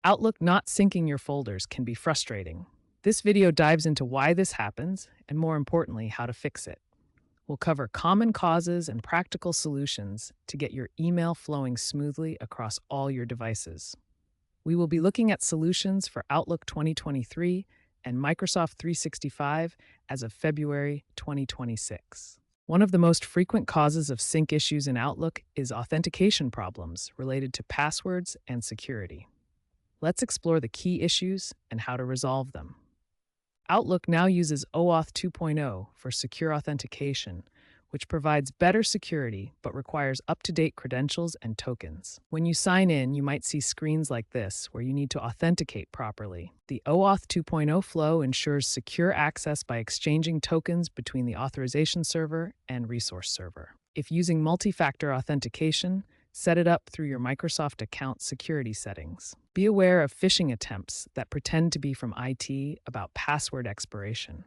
Outlook not syncing your folders can be frustrating. This video dives into why this happens and, more importantly, how to fix it. We'll cover common causes and practical solutions to get your email flowing smoothly across all your devices. We will be looking at solutions for Outlook 2023 and Microsoft 365 as of February 2026. One of the most frequent causes of sync issues in Outlook is authentication problems related to passwords and security. Let's explore the key issues and how to resolve them. Outlook now uses OAuth 2.0 for secure authentication, which provides better security but requires up-to-date credentials and tokens. When you sign in, you might see screens like this where you need to authenticate properly. The OAuth 2.0 flow ensures secure access by exchanging tokens between the authorization server and resource server. If using multi-factor authentication, set it up through your Microsoft account security settings. Be aware of phishing attempts that pretend to be from IT about password expiration.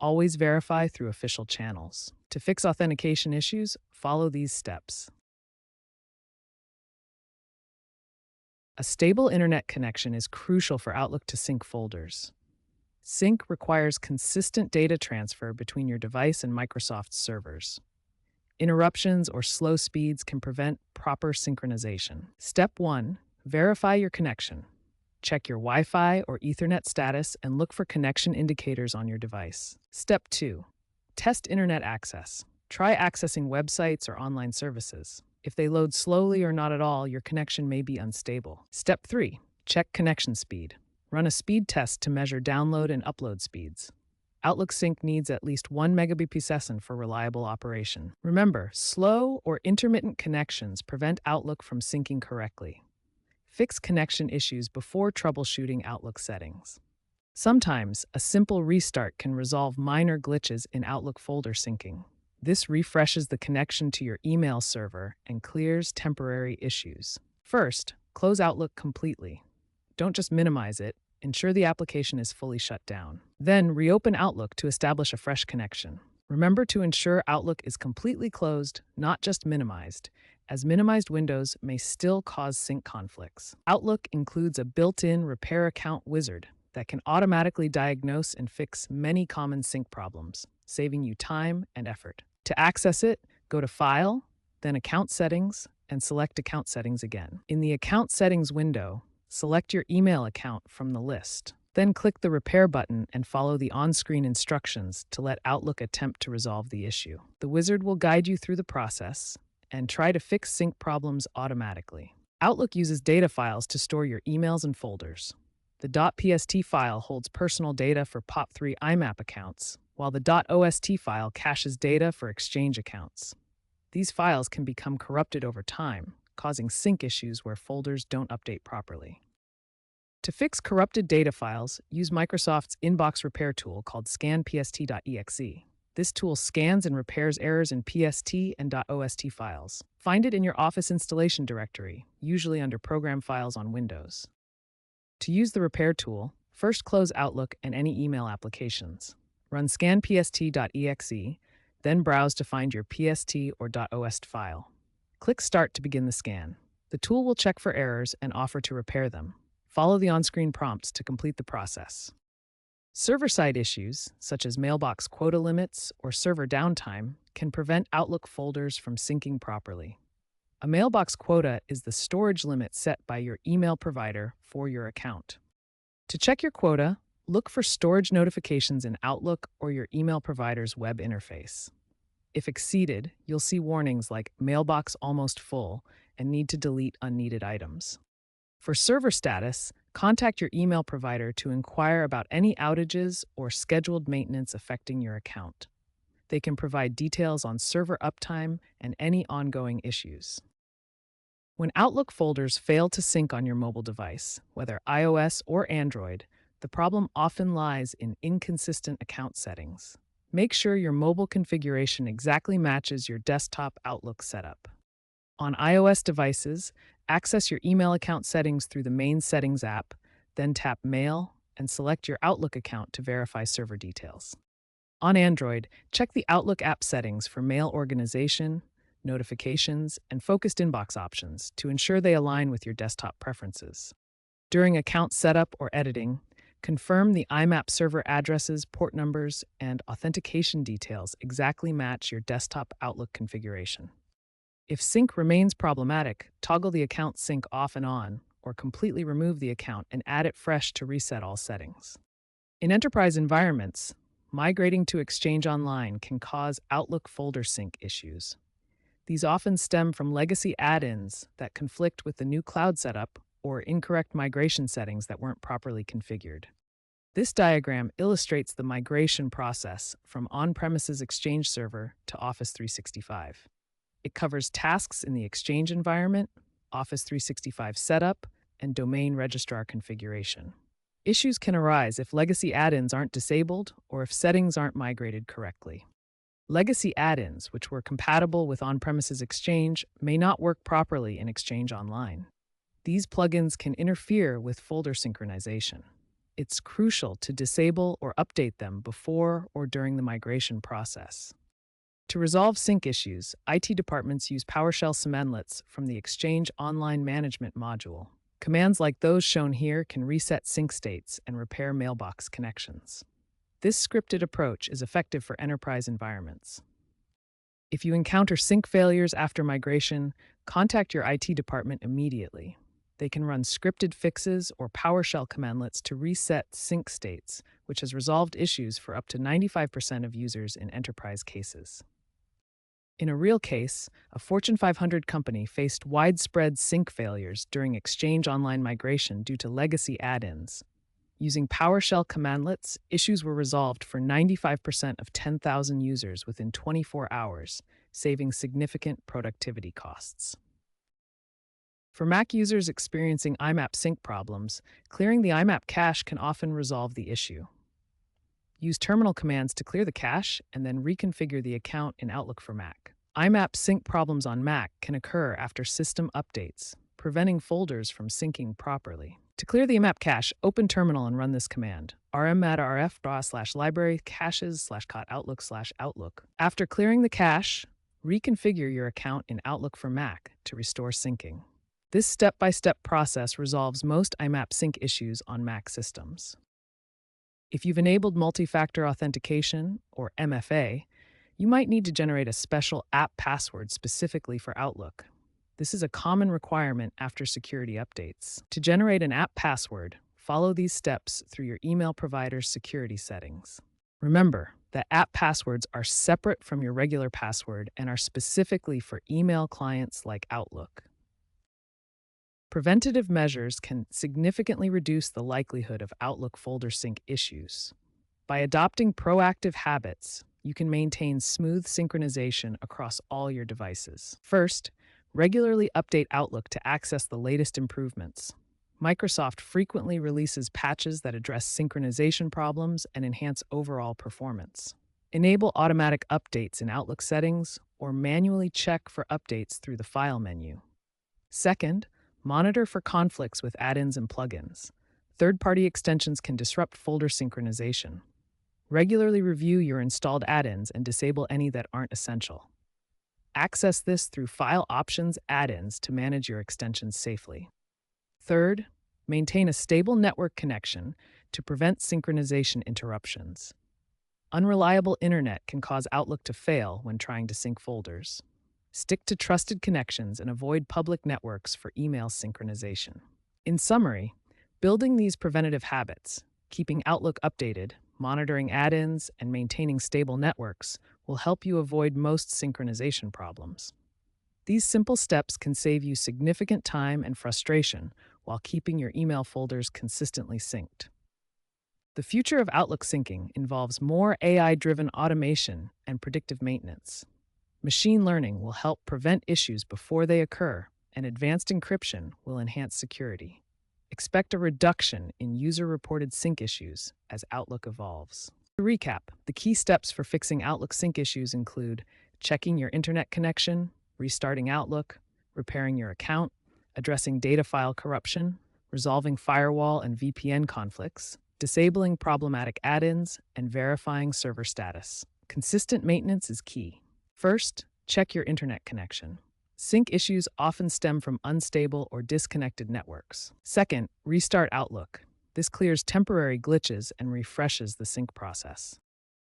Always verify through official channels. To fix authentication issues, follow these steps. A stable internet connection is crucial for Outlook to sync folders. Sync requires consistent data transfer between your device and Microsoft's servers. Interruptions or slow speeds can prevent proper synchronization. Step 1. Verify your connection. Check your Wi-Fi or Ethernet status and look for connection indicators on your device. Step 2. Test internet access. Try accessing websites or online services. If they load slowly or not at all, your connection may be unstable. Step 3. Check connection speed. Run a speed test to measure download and upload speeds. Outlook Sync needs at least 1 Mbps for reliable operation. Remember, slow or intermittent connections prevent Outlook from syncing correctly. Fix connection issues before troubleshooting Outlook settings. Sometimes, a simple restart can resolve minor glitches in Outlook folder syncing. This refreshes the connection to your email server and clears temporary issues. First, close Outlook completely. Don't just minimize it. Ensure the application is fully shut down. Then reopen Outlook to establish a fresh connection. Remember to ensure Outlook is completely closed, not just minimized, as minimized windows may still cause sync conflicts. Outlook includes a built-in repair account wizard that can automatically diagnose and fix many common sync problems, saving you time and effort. To access it, go to File, then Account Settings, and select Account Settings again. In the Account Settings window, select your email account from the list. Then click the Repair button and follow the on-screen instructions to let Outlook attempt to resolve the issue. The wizard will guide you through the process and try to fix sync problems automatically. Outlook uses data files to store your emails and folders. The .pst file holds personal data for POP3 IMAP accounts, while the .ost file caches data for Exchange accounts. These files can become corrupted over time, causing sync issues where folders don't update properly. To fix corrupted data files, use Microsoft's inbox repair tool called scanpst.exe. This tool scans and repairs errors in PST and .ost files. Find it in your Office installation directory, usually under Program Files on Windows. To use the repair tool, first close Outlook and any email applications. Run scanpst.exe, then browse to find your PST or .ost file. Click Start to begin the scan. The tool will check for errors and offer to repair them. Follow the on-screen prompts to complete the process. Server-side issues, such as mailbox quota limits or server downtime, can prevent Outlook folders from syncing properly. A mailbox quota is the storage limit set by your email provider for your account. To check your quota, look for storage notifications in Outlook or your email provider's web interface. If exceeded, you'll see warnings like mailbox almost full and need to delete unneeded items. For server status, contact your email provider to inquire about any outages or scheduled maintenance affecting your account. They can provide details on server uptime and any ongoing issues. When Outlook folders fail to sync on your mobile device, whether iOS or Android, the problem often lies in inconsistent account settings. Make sure your mobile configuration exactly matches your desktop Outlook setup. On iOS devices, access your email account settings through the main Settings app, then tap Mail and select your Outlook account to verify server details. On Android, check the Outlook app settings for mail organization, notifications, and focused inbox options to ensure they align with your desktop preferences. During account setup or editing, confirm the IMAP server addresses, port numbers, and authentication details exactly match your desktop Outlook configuration. If sync remains problematic, toggle the account sync off and on, or completely remove the account and add it fresh to reset all settings. In enterprise environments, migrating to Exchange Online can cause Outlook folder sync issues. These often stem from legacy add-ins that conflict with the new cloud setup or incorrect migration settings that weren't properly configured. This diagram illustrates the migration process from on-premises Exchange Server to Office 365. It covers tasks in the Exchange environment, Office 365 setup, and domain registrar configuration. Issues can arise if legacy add-ins aren't disabled or if settings aren't migrated correctly. Legacy add-ins, which were compatible with on-premises Exchange, may not work properly in Exchange Online. These plugins can interfere with folder synchronization. It's crucial to disable or update them before or during the migration process. To resolve sync issues, IT departments use PowerShell cmdlets from the Exchange Online Management module. Commands like those shown here can reset sync states and repair mailbox connections. This scripted approach is effective for enterprise environments. If you encounter sync failures after migration, contact your IT department immediately. They can run scripted fixes or PowerShell commandlets to reset sync states, which has resolved issues for up to 95% of users in enterprise cases. In a real case, a Fortune 500 company faced widespread sync failures during Exchange Online migration due to legacy add-ins. Using PowerShell commandlets, issues were resolved for 95% of 10,000 users within 24 hours, saving significant productivity costs. For Mac users experiencing IMAP sync problems, clearing the IMAP cache can often resolve the issue. Use terminal commands to clear the cache and then reconfigure the account in Outlook for Mac. IMAP sync problems on Mac can occur after system updates, preventing folders from syncing properly. To clear the IMAP cache, open Terminal and run this command: rm/rf/library caches//outlook/outlook. After clearing the cache, reconfigure your account in Outlook for Mac to restore syncing. This step-by-step process resolves most IMAP sync issues on Mac systems. If you've enabled multi-factor authentication, or MFA, you might need to generate a special app password specifically for Outlook. This is a common requirement after security updates. To generate an app password, follow these steps through your email provider's security settings. Remember that app passwords are separate from your regular password and are specifically for email clients like Outlook. Preventative measures can significantly reduce the likelihood of Outlook folder sync issues. By adopting proactive habits, you can maintain smooth synchronization across all your devices. First, regularly update Outlook to access the latest improvements. Microsoft frequently releases patches that address synchronization problems and enhance overall performance. Enable automatic updates in Outlook settings or manually check for updates through the File menu. Second, monitor for conflicts with add-ins and plugins. Third-party extensions can disrupt folder synchronization. Regularly review your installed add-ins and disable any that aren't essential. Access this through File Options add-ins to manage your extensions safely. Third, maintain a stable network connection to prevent synchronization interruptions. Unreliable internet can cause Outlook to fail when trying to sync folders. Stick to trusted connections and avoid public networks for email synchronization. In summary, building these preventative habits, keeping Outlook updated, monitoring add-ins, and maintaining stable networks will help you avoid most synchronization problems. These simple steps can save you significant time and frustration while keeping your email folders consistently synced. The future of Outlook syncing involves more AI-driven automation and predictive maintenance. Machine learning will help prevent issues before they occur, and advanced encryption will enhance security. Expect a reduction in user-reported sync issues as Outlook evolves. To recap, the key steps for fixing Outlook sync issues include checking your internet connection, restarting Outlook, repairing your account, addressing data file corruption, resolving firewall and VPN conflicts, disabling problematic add-ins, and verifying server status. Consistent maintenance is key. First, check your internet connection. Sync issues often stem from unstable or disconnected networks. Second, restart Outlook. This clears temporary glitches and refreshes the sync process.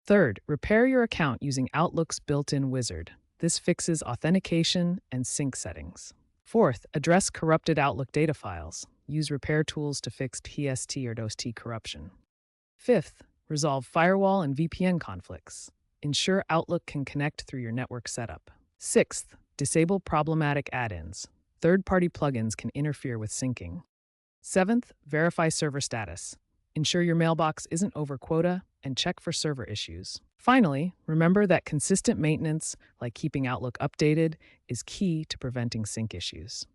Third, repair your account using Outlook's built-in wizard. This fixes authentication and sync settings. Fourth, address corrupted Outlook data files. Use repair tools to fix TST or DOST corruption. Fifth, resolve firewall and VPN conflicts. Ensure Outlook can connect through your network setup. Sixth, disable problematic add-ins. Third-party plugins can interfere with syncing. Seventh, verify server status. Ensure your mailbox isn't over quota and check for server issues. Finally, remember that consistent maintenance, like keeping Outlook updated, is key to preventing sync issues.